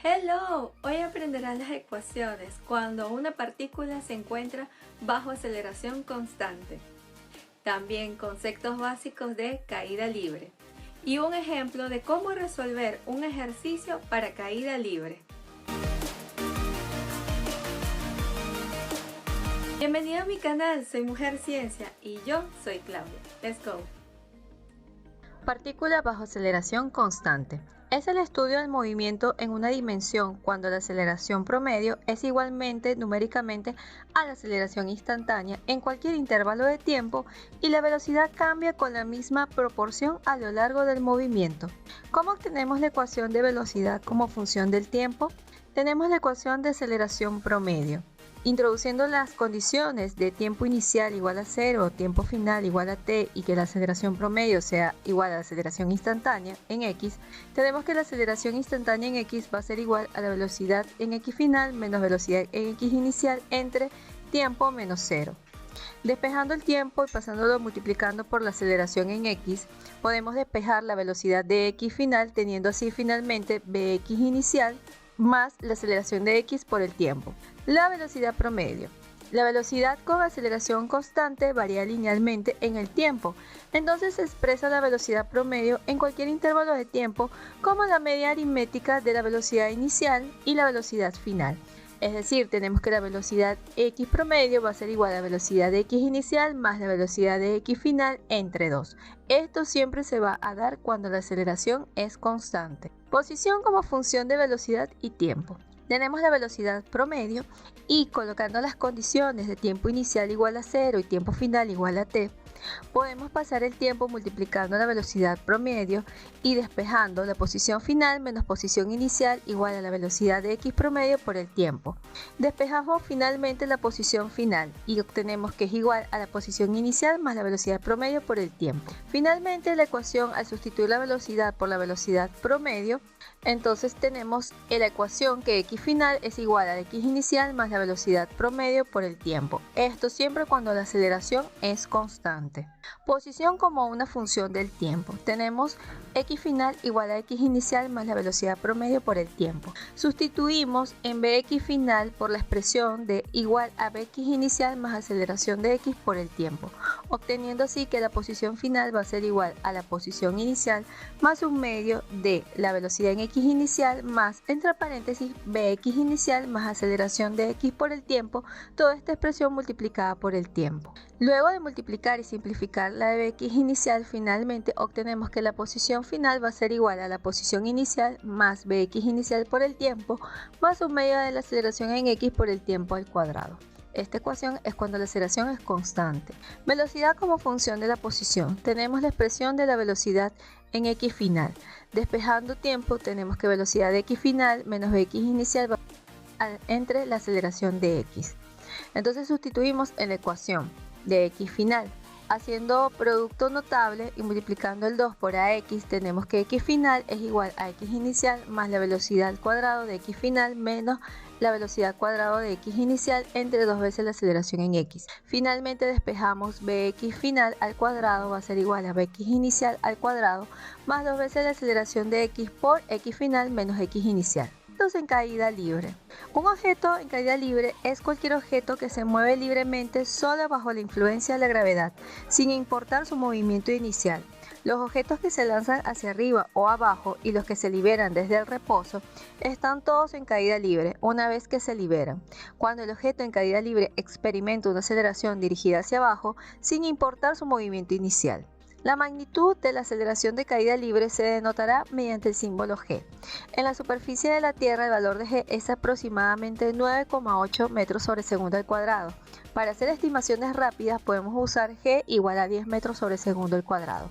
Hello, hoy aprenderás las ecuaciones cuando una partícula se encuentra bajo aceleración constante. También conceptos básicos de caída libre y un ejemplo de cómo resolver un ejercicio para caída libre. Bienvenido a mi canal, soy Mujer Ciencia y yo soy Claudia. Let's go. Partícula bajo aceleración constante. Es el estudio del movimiento en una dimensión cuando la aceleración promedio es igualmente numéricamente a la aceleración instantánea en cualquier intervalo de tiempo y la velocidad cambia con la misma proporción a lo largo del movimiento. ¿Cómo obtenemos la ecuación de velocidad como función del tiempo? Tenemos la ecuación de aceleración promedio. Introduciendo las condiciones de tiempo inicial igual a 0, tiempo final igual a t y que la aceleración promedio sea igual a la aceleración instantánea en x, tenemos que la aceleración instantánea en x va a ser igual a la velocidad en x final menos velocidad en x inicial entre tiempo menos 0. Despejando el tiempo y pasándolo multiplicando por la aceleración en x, podemos despejar la velocidad de x final teniendo así finalmente bx inicial más la aceleración de x por el tiempo. La velocidad promedio. La velocidad con aceleración constante varía linealmente en el tiempo, entonces se expresa la velocidad promedio en cualquier intervalo de tiempo como la media aritmética de la velocidad inicial y la velocidad final. Es decir, tenemos que la velocidad x promedio va a ser igual a la velocidad de x inicial más la velocidad de x final entre 2. Esto siempre se va a dar cuando la aceleración es constante. Posición como función de velocidad y tiempo. Tenemos la velocidad promedio y colocando las condiciones de tiempo inicial igual a 0 y tiempo final igual a t, podemos pasar el tiempo multiplicando la velocidad promedio y despejando la posición final menos posición inicial igual a la velocidad de x promedio por el tiempo. Despejamos finalmente la posición final y obtenemos que es igual a la posición inicial más la velocidad promedio por el tiempo. Finalmente la ecuación al sustituir la velocidad por la velocidad promedio, entonces tenemos la ecuación que x final es igual a x inicial más la velocidad promedio por el tiempo. Esto siempre cuando la aceleración es constante. Posición como una función del tiempo. Tenemos x final igual a x inicial más la velocidad promedio por el tiempo. Sustituimos en bx final por la expresión de igual a bx inicial más aceleración de x por el tiempo, obteniendo así que la posición final va a ser igual a la posición inicial más un medio de la velocidad en x inicial más, entre paréntesis, bx inicial más aceleración de x por el tiempo, toda esta expresión multiplicada por el tiempo. Luego de multiplicar y simplificar la de bx inicial, finalmente obtenemos que la posición final va a ser igual a la posición inicial más bx inicial por el tiempo más un medio de la aceleración en x por el tiempo al cuadrado. Esta ecuación es cuando la aceleración es constante. Velocidad como función de la posición. Tenemos la expresión de la velocidad en x final. Despejando tiempo, tenemos que velocidad de x final menos bx inicial va entre la aceleración de x. Entonces sustituimos en la ecuación de x final. Haciendo producto notable y multiplicando el 2 por ax, tenemos que x final es igual a x inicial más la velocidad al cuadrado de x final menos la velocidad al cuadrado de x inicial entre 2 veces la aceleración en x. Finalmente despejamos bx final al cuadrado va a ser igual a bx inicial al cuadrado más 2 veces la aceleración de x por x final menos x inicial. En caída libre. Un objeto en caída libre es cualquier objeto que se mueve libremente solo bajo la influencia de la gravedad, sin importar su movimiento inicial. Los objetos que se lanzan hacia arriba o abajo y los que se liberan desde el reposo están todos en caída libre una vez que se liberan. Cuando el objeto en caída libre experimenta una aceleración dirigida hacia abajo, sin importar su movimiento inicial. La magnitud de la aceleración de caída libre se denotará mediante el símbolo g. En la superficie de la Tierra el valor de g es aproximadamente 9,8 metros sobre segundo al cuadrado. Para hacer estimaciones rápidas podemos usar g igual a 10 metros sobre segundo al cuadrado.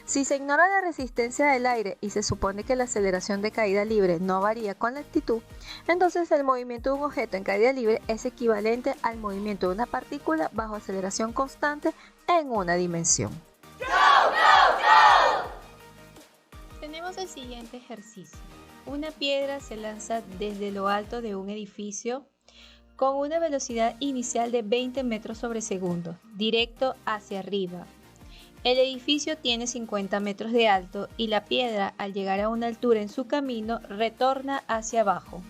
Si se ignora la resistencia del aire y se supone que la aceleración de caída libre no varía con la altitud, entonces el movimiento de un objeto en caída libre es equivalente al movimiento de una partícula bajo aceleración constante en una dimensión. Tenemos el siguiente ejercicio. Una piedra se lanza desde lo alto de un edificio con una velocidad inicial de 20 metros sobre segundo, directo hacia arriba, El edificio tiene 50 metros de alto y la piedra, al llegar a una altura en su camino, retorna hacia abajo.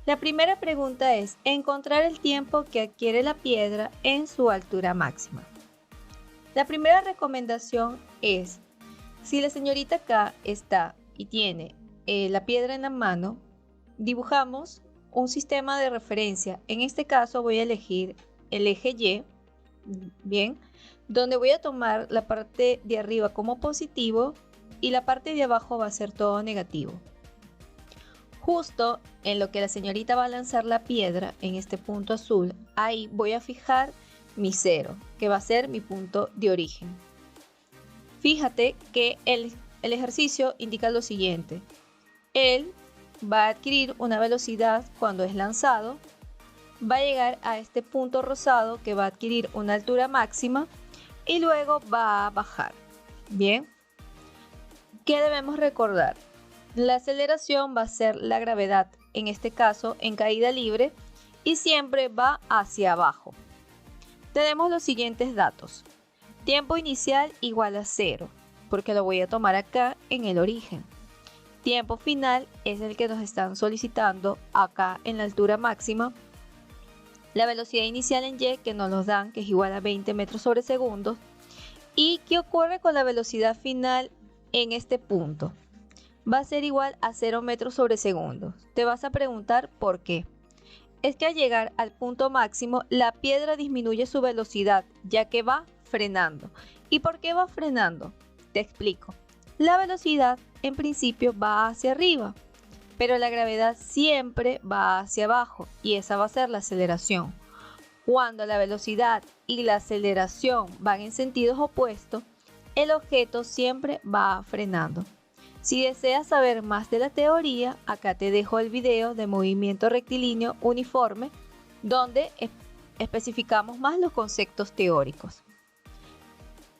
La primera pregunta es encontrar el tiempo que adquiere la piedra en su altura máxima. La primera recomendación es, si la señorita K está y tiene la piedra en la mano, dibujamos un sistema de referencia. En este caso voy a elegir el eje Y, bien, donde voy a tomar la parte de arriba como positivo y la parte de abajo va a ser todo negativo. Justo en lo que la señorita va a lanzar la piedra, en este punto azul, ahí voy a fijar mi 0, que va a ser mi punto de origen. Fíjate que el ejercicio indica lo siguiente. Él va a adquirir una velocidad cuando es lanzado, va a llegar a este punto rosado que va a adquirir una altura máxima y luego va a bajar. Bien, ¿qué debemos recordar? La aceleración va a ser la gravedad, en este caso en caída libre, y siempre va hacia abajo. Tenemos los siguientes datos. Tiempo inicial igual a 0, porque lo voy a tomar acá en el origen. Tiempo final es el que nos están solicitando acá en la altura máxima. La velocidad inicial en Y que nos los dan, que es igual a 20 metros sobre segundo. ¿Y qué ocurre con la velocidad final en este punto? Va a ser igual a 0 metros sobre segundo. Te vas a preguntar por qué. Es que al llegar al punto máximo, la piedra disminuye su velocidad, ya que va frenando. ¿Y por qué va frenando? Te explico. La velocidad en principio va hacia arriba, pero la gravedad siempre va hacia abajo y esa va a ser la aceleración. Cuando la velocidad y la aceleración van en sentidos opuestos, el objeto siempre va frenando. Si deseas saber más de la teoría, acá te dejo el video de movimiento rectilíneo uniforme, donde especificamos más los conceptos teóricos.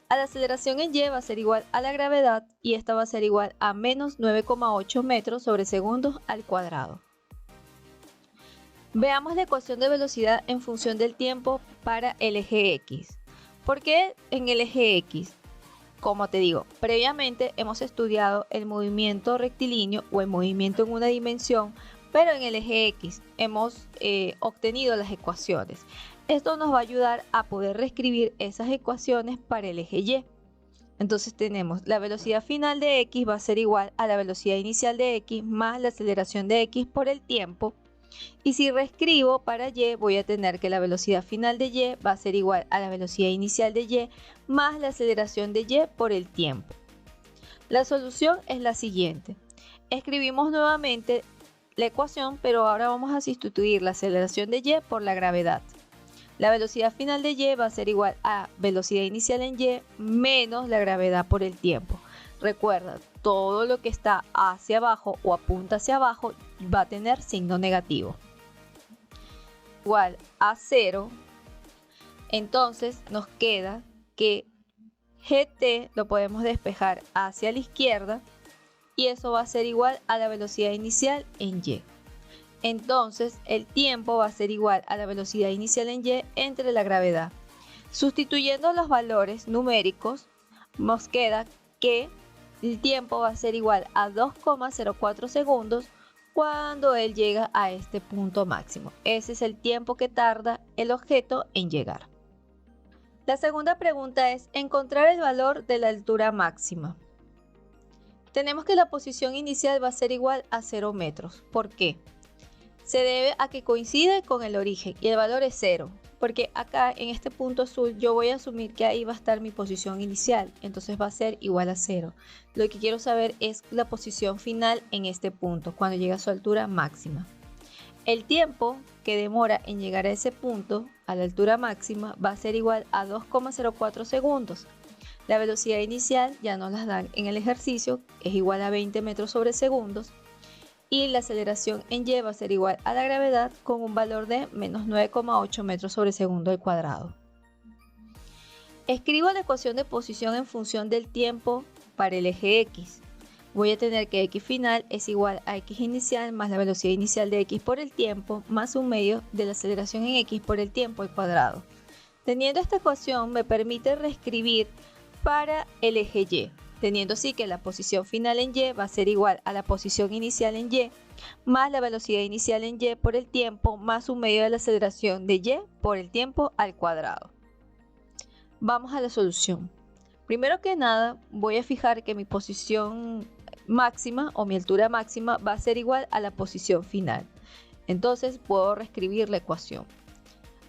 A la aceleración en Y va a ser igual a la gravedad y esta va a ser igual a menos 9,8 metros sobre segundos al cuadrado. Veamos la ecuación de velocidad en función del tiempo para el eje X. ¿Por qué en el eje X? Como te digo, previamente hemos estudiado el movimiento rectilíneo o el movimiento en una dimensión, pero en el eje X hemos obtenido las ecuaciones. Esto nos va a ayudar a poder reescribir esas ecuaciones para el eje Y. Entonces tenemos la velocidad final de X va a ser igual a la velocidad inicial de X más la aceleración de X por el tiempo. Y si reescribo para Y, voy a tener que la velocidad final de Y va a ser igual a la velocidad inicial de Y más la aceleración de Y por el tiempo. La solución es la siguiente. Escribimos nuevamente la ecuación, pero ahora vamos a sustituir la aceleración de Y por la gravedad. La velocidad final de Y va a ser igual a velocidad inicial en Y menos la gravedad por el tiempo. Recuerda, todo lo que está hacia abajo o apunta hacia abajo va a tener signo negativo. Igual a 0, entonces nos queda que GT lo podemos despejar hacia la izquierda y eso va a ser igual a la velocidad inicial en Y. Entonces el tiempo va a ser igual a la velocidad inicial en Y entre la gravedad. Sustituyendo los valores numéricos, nos queda que el tiempo va a ser igual a 2,04 segundos cuando él llega a este punto máximo. Ese es el tiempo que tarda el objeto en llegar. La segunda pregunta es encontrar el valor de la altura máxima. Tenemos que la posición inicial va a ser igual a 0 metros. ¿Por qué? Se debe a que coincide con el origen y el valor es 0. Porque acá en este punto azul yo voy a asumir que ahí va a estar mi posición inicial, entonces va a ser igual a 0. Lo que quiero saber es la posición final en este punto, cuando llega a su altura máxima. El tiempo que demora en llegar a ese punto, a la altura máxima, va a ser igual a 2,04 segundos. La velocidad inicial ya nos las dan en el ejercicio, es igual a 20 metros sobre segundos. Y la aceleración en Y va a ser igual a la gravedad con un valor de menos 9,8 metros sobre segundo al cuadrado. Escribo la ecuación de posición en función del tiempo para el eje X. Voy a tener que X final es igual a X inicial más la velocidad inicial de X por el tiempo más un medio de la aceleración en X por el tiempo al cuadrado. Teniendo esta ecuación me permite reescribir para el eje Y, teniendo así que la posición final en Y va a ser igual a la posición inicial en Y más la velocidad inicial en Y por el tiempo más un medio de la aceleración de Y por el tiempo al cuadrado. Vamos a la solución. Primero que nada, voy a fijar que mi posición máxima o mi altura máxima va a ser igual a la posición final. Entonces puedo reescribir la ecuación.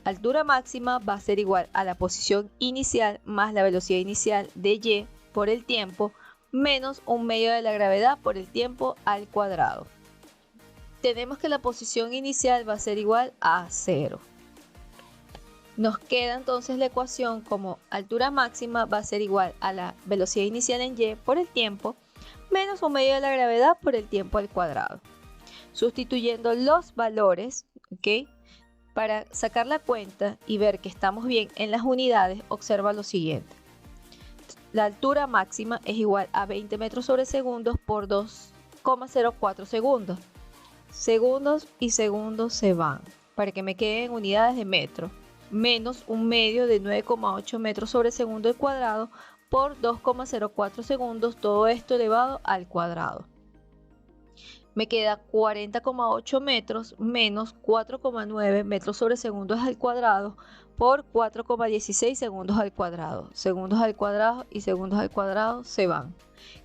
Altura máxima va a ser igual a la posición inicial más la velocidad inicial de Y por el tiempo menos un medio de la gravedad por el tiempo al cuadrado. Tenemos que la posición inicial va a ser igual a 0. Nos queda entonces la ecuación como altura máxima va a ser igual a la velocidad inicial en Y por el tiempo menos un medio de la gravedad por el tiempo al cuadrado. Sustituyendo los valores, ¿ok? Para sacar la cuenta y ver que estamos bien en las unidades, observa lo siguiente. La altura máxima es igual a 20 metros sobre segundos por 2,04 segundos. Segundos y segundos se van para que me queden unidades de metro, menos un medio de 9,8 metros sobre segundo al cuadrado por 2,04 segundos, todo esto elevado al cuadrado. Me queda 40,8 metros menos 4,9 metros sobre segundos al cuadrado por 4,16 segundos al cuadrado. Segundos al cuadrado y segundos al cuadrado se van,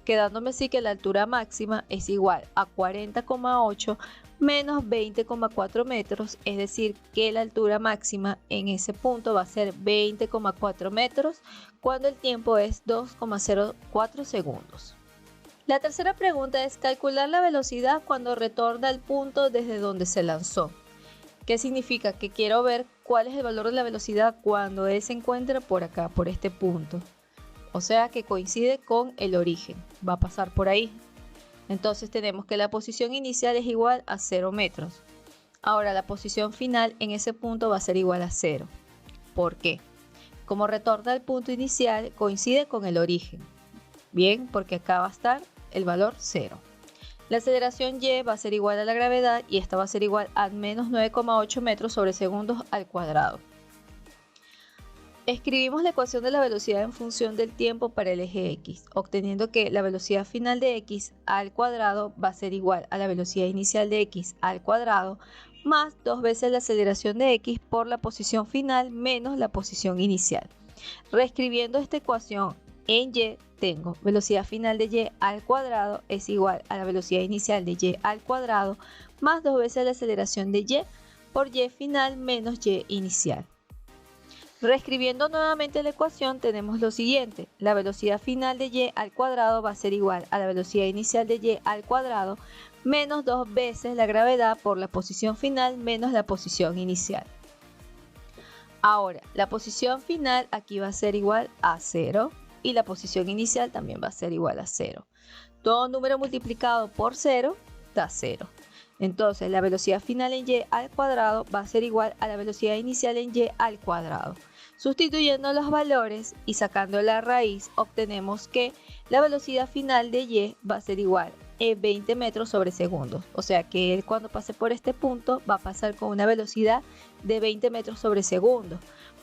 quedándome así que la altura máxima es igual a 40,8 menos 20,4 metros, es decir, que la altura máxima en ese punto va a ser 20,4 metros cuando el tiempo es 2,04 segundos. La tercera pregunta es calcular la velocidad cuando retorna al punto desde donde se lanzó. ¿Qué significa? Que quiero ver cuál es el valor de la velocidad cuando él se encuentra por acá, por este punto. O sea que coincide con el origen, va a pasar por ahí. Entonces tenemos que la posición inicial es igual a 0 metros. Ahora la posición final en ese punto va a ser igual a 0. ¿Por qué? Como retorna al punto inicial, coincide con el origen. Bien, porque acá va a estar el valor 0. La aceleración Y va a ser igual a la gravedad y esta va a ser igual a menos 9,8 metros sobre segundos al cuadrado. Escribimos la ecuación de la velocidad en función del tiempo para el eje X, obteniendo que la velocidad final de X al cuadrado va a ser igual a la velocidad inicial de X al cuadrado más 2 veces la aceleración de X por la posición final menos la posición inicial. Reescribiendo esta ecuación en Y, tengo velocidad final de Y al cuadrado es igual a la velocidad inicial de Y al cuadrado más 2 veces la aceleración de Y por Y final menos Y inicial. Reescribiendo nuevamente la ecuación tenemos lo siguiente. La velocidad final de Y al cuadrado va a ser igual a la velocidad inicial de Y al cuadrado menos 2 veces la gravedad por la posición final menos la posición inicial. Ahora, la posición final aquí va a ser igual a 0. Y la posición inicial también va a ser igual a 0. Todo número multiplicado por 0 da 0. Entonces la velocidad final en Y al cuadrado va a ser igual a la velocidad inicial en Y al cuadrado. Sustituyendo los valores y sacando la raíz, obtenemos que la velocidad final de Y va a ser igual a 20 metros sobre segundos. O sea que él cuando pase por este punto va a pasar con una velocidad de 20 metros sobre segundos.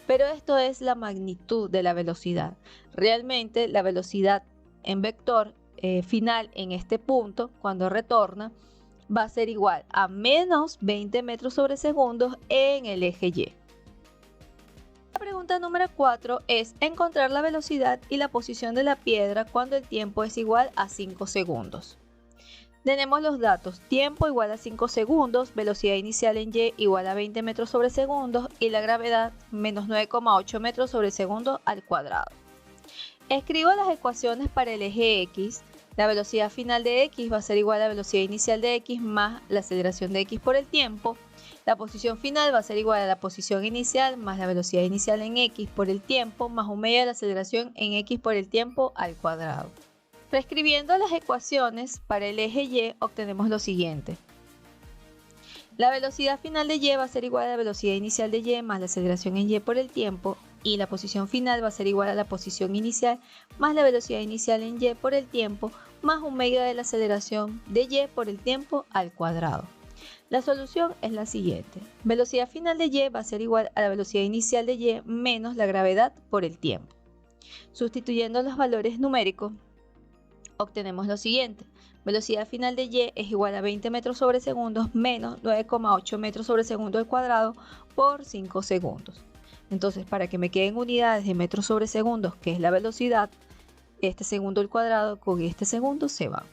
Pero esto es la magnitud de la velocidad. Realmente la velocidad en vector final en este punto, cuando retorna, va a ser igual a menos 20 metros sobre segundos en el eje Y. La pregunta número 4 es encontrar la velocidad y la posición de la piedra cuando el tiempo es igual a 5 segundos. Tenemos los datos, tiempo igual a 5 segundos, velocidad inicial en Y igual a 20 metros sobre segundos y la gravedad menos 9,8 metros sobre segundo al cuadrado. Escribo las ecuaciones para el eje X. La velocidad final de X va a ser igual a la velocidad inicial de X más la aceleración de X por el tiempo. La posición final va a ser igual a la posición inicial más la velocidad inicial en X por el tiempo más un medio de la aceleración en X por el tiempo al cuadrado. Reescribiendo las ecuaciones para el eje Y obtenemos lo siguiente. La velocidad final de Y va a ser igual a la velocidad inicial de Y más la aceleración en Y por el tiempo y la posición final va a ser igual a la posición inicial más la velocidad inicial en Y por el tiempo más un medio de la aceleración de Y por el tiempo al cuadrado. La solución es la siguiente. Velocidad final de Y va a ser igual a la velocidad inicial de Y menos la gravedad por el tiempo. Sustituyendo los valores numéricos, obtenemos lo siguiente. Velocidad final de y es igual a 20 metros sobre segundos menos 9,8 metros sobre segundo al cuadrado por 5 segundos. Entonces, para que me queden unidades de metros sobre segundos, que es la velocidad, este segundo al cuadrado con este segundo se van.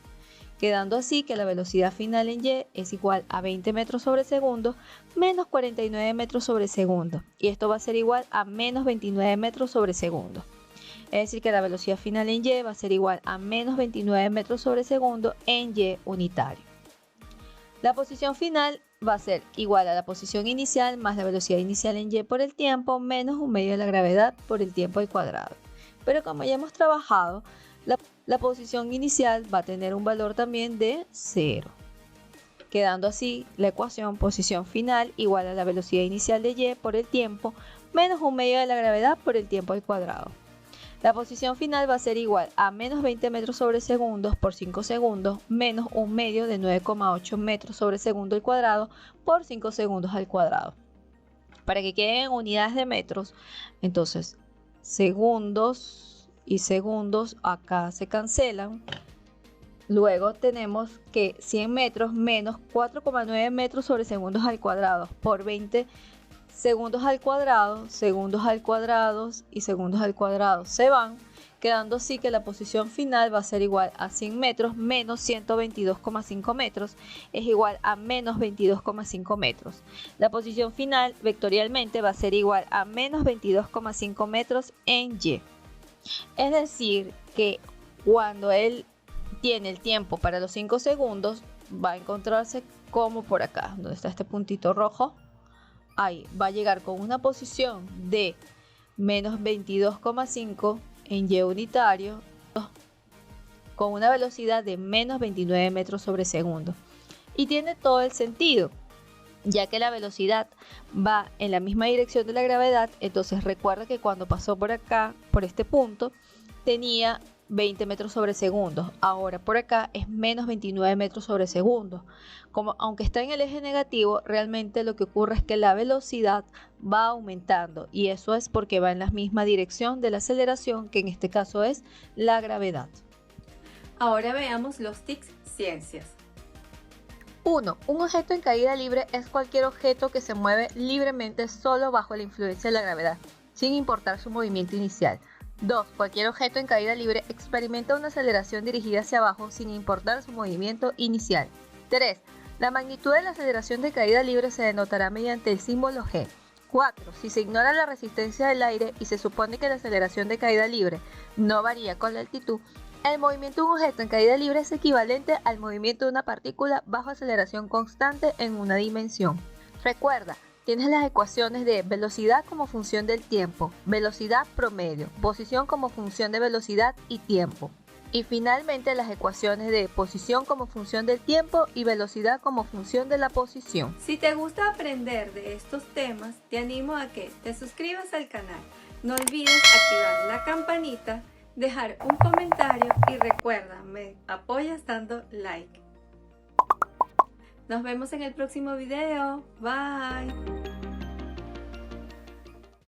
Quedando así que la velocidad final en y es igual a 20 metros sobre segundo menos 49 metros sobre segundo. Y esto va a ser igual a menos 29 metros sobre segundo. Es decir, que la velocidad final en y va a ser igual a menos 29 metros sobre segundo en y unitario. La posición final va a ser igual a la posición inicial más la velocidad inicial en y por el tiempo menos 1/2 de la gravedad por el tiempo al cuadrado. Pero como ya hemos trabajado, la posición inicial va a tener un valor también de 0. Quedando así la ecuación posición final igual a la velocidad inicial de y por el tiempo menos 1/2 de la gravedad por el tiempo al cuadrado. La posición final va a ser igual a menos 20 metros sobre segundos por 5 segundos menos 1/2 de 9,8 metros sobre segundo al cuadrado por 5 segundos al cuadrado. Para que queden unidades de metros, entonces segundos y segundos acá se cancelan. Luego tenemos que 100 metros menos 4,9 metros sobre segundos al cuadrado por 20 segundos al cuadrado y segundos al cuadrado se van, quedando así que la posición final va a ser igual a 100 metros menos 122,5 metros es igual a menos 22,5 metros. La posición final vectorialmente va a ser igual a menos 22,5 metros en y. Es decir, que cuando él tiene el tiempo para los 5 segundos, va a encontrarse como por acá, donde está este puntito rojo. Ahí va a llegar con una posición de menos 22,5 en y unitario con una velocidad de menos 29 metros sobre segundo. Y tiene todo el sentido, ya que la velocidad va en la misma dirección de la gravedad. Entonces recuerda que cuando pasó por acá, por este punto, tenía 20 metros sobre segundo. Ahora por acá es menos 29 metros sobre segundo. Como aunque está en el eje negativo, realmente lo que ocurre es que la velocidad va aumentando, y eso es porque va en la misma dirección de la aceleración, que en este caso es la gravedad. Ahora veamos los tics ciencias. 1. Un objeto en caída libre es cualquier objeto que se mueve libremente solo bajo la influencia de la gravedad, sin importar su movimiento inicial. 2. Cualquier objeto en caída libre experimenta una aceleración dirigida hacia abajo sin importar su movimiento inicial. 3. La magnitud de la aceleración de caída libre se denotará mediante el símbolo g. 4. Si se ignora la resistencia del aire y se supone que la aceleración de caída libre no varía con la altitud, el movimiento de un objeto en caída libre es equivalente al movimiento de una partícula bajo aceleración constante en una dimensión. Recuerda, tienes las ecuaciones de velocidad como función del tiempo, velocidad promedio, posición como función de velocidad y tiempo. Y finalmente las ecuaciones de posición como función del tiempo y velocidad como función de la posición. Si te gusta aprender de estos temas, te animo a que te suscribas al canal. No olvides activar la campanita, dejar un comentario y recuerda, me apoyas dando like. Nos vemos en el próximo video. Bye.